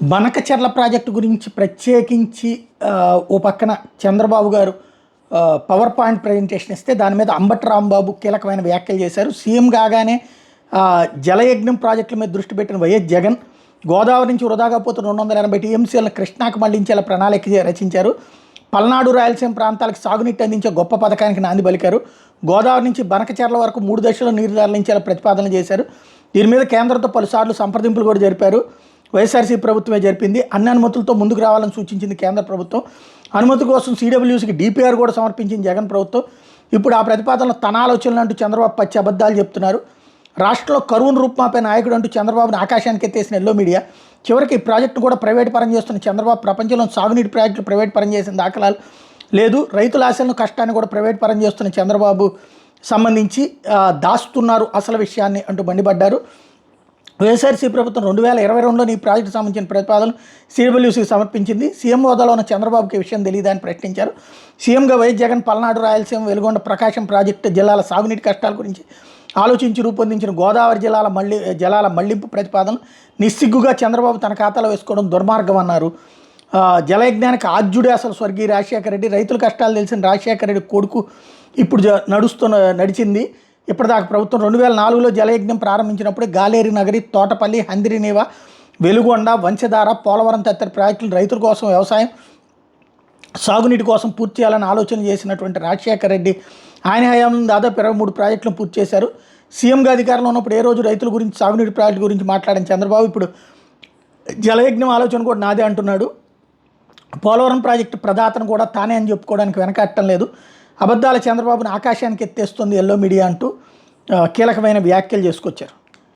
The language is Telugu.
బనకచెర్ల ప్రాజెక్టు గురించి ప్రత్యేకించి ఓ పక్కన చంద్రబాబు గారు పవర్ పాయింట్ ప్రజెంటేషన్ ఇస్తే దాని మీద అంబటి రాంబాబు కీలకమైన వ్యాఖ్యలు చేశారు. సీఎం కాగానే జలయజ్ఞం ప్రాజెక్టుల మీద దృష్టి పెట్టిన వైఎస్ జగన్ గోదావరి నుంచి వృధాగా పోతున్న 280 టీఎంసీలను కృష్ణాకు మళ్లించేలా ప్రణాళిక రచించారు. పల్నాడు రాయలసీమ ప్రాంతాలకు సాగునీటి అందించే గొప్ప పథకానికి నాంది పలికారు. గోదావరి నుంచి బనకచెర్ల వరకు 3 దశల్లో నీరు తరలించేలా ప్రతిపాదన చేశారు. దీని మీద కేంద్రంతో పలుసార్లు సంప్రదింపులు కూడా జరిపారు. వైఎస్ఆర్సీపీ ప్రభుత్వమే జరిపింది. అన్ని అనుమతులతో ముందుకు రావాలని సూచించింది కేంద్ర ప్రభుత్వం. అనుమతి కోసం సిడబ్ల్యూసీకి డిపిఆర్ కూడా సమర్పించింది జగన్ ప్రభుత్వం. ఇప్పుడు ఆ ప్రతిపాదనలో తన ఆలోచనలు అంటూ చంద్రబాబు పచ్చి అబద్ధాలు చెప్తున్నారు. రాష్ట్రంలో కరువును రూపుమాపే నాయకుడు అంటూ చంద్రబాబుని ఆకాశానికి ఎత్తేసిన ఎల్లో మీడియా చివరికి ఈ ప్రాజెక్టు కూడా ప్రైవేట్ పరం చేస్తున్న చంద్రబాబు ప్రపంచంలో సాగునీటి ప్రాజెక్టులు ప్రైవేట్ పరం చేసిన దాఖలాలు లేదు. రైతుల ఆశలను కష్టాన్ని కూడా ప్రైవేట్ పరం చేస్తున్న చంద్రబాబు సంబంధించి దాస్తున్నారు అసలు విషయాన్ని అంటూ మండిపడ్డారు. వైఎస్ఆర్సీ ప్రభుత్వం 2022లో ఈ ప్రాజెక్టు సంబంధించిన ప్రతిపాదనలు సిడబ్ల్యూసీకి సమర్పించింది. సీఎం హోదాలో ఉన్న చంద్రబాబుకి ఈ విషయం తెలియదని ప్రశ్నించారు. సీఎంగా వైఎస్ జగన్ పల్నాడు రాయలసీమ వెలుగొండ ప్రకాశం ప్రాజెక్టు జిల్లాల సాగునీటి కష్టాల గురించి ఆలోచించి రూపొందించిన గోదావరి జలాల మళ్లింపు ప్రతిపాదనలు నిస్సిగ్గుగా చంద్రబాబు తన ఖాతాలో వేసుకోవడం దుర్మార్గం అన్నారు. జలయజ్ఞానికి ఆద్యుడే అసలు స్వర్గీయ రాజశేఖర రెడ్డి. రైతుల కష్టాలు తెలిసిన రాజశేఖర రెడ్డి కొడుకు ఇప్పుడు నడిచింది. ఇప్పటిదాకా ప్రభుత్వం 2004లో జలయజ్ఞం ప్రారంభించినప్పుడు గాలేరి నగరి, తోటపల్లి, హందిరినీవ, వెలుగొండ, వంశధార, పోలవరం తదితర ప్రాజెక్టులు రైతుల కోసం వ్యవసాయం సాగునీటి కోసం పూర్తి చేయాలని ఆలోచన చేసినటువంటి రాజశేఖర రెడ్డి ఆయన హయాంలో దాదాపు 23 ప్రాజెక్టులను పూర్తి చేశారు. సీఎంగా అధికారంలో ఉన్నప్పుడు ఏ రోజు రైతుల గురించి సాగునీటి ప్రాజెక్టు గురించి మాట్లాడిన చంద్రబాబు ఇప్పుడు జలయజ్ఞం ఆలోచన కూడా నాదే అంటున్నాడు. పోలవరం ప్రాజెక్టు ప్రదాతను కూడా తానే అని చెప్పుకోవడానికి వెనకట్టడం లేదు. అబద్ధాల చంద్రబాబును ఆకాశానికి ఎత్తేస్తుంది ఎల్లో మీడియా అంటూ కీలకమైన వ్యాఖ్యలు చేసుకొచ్చారు.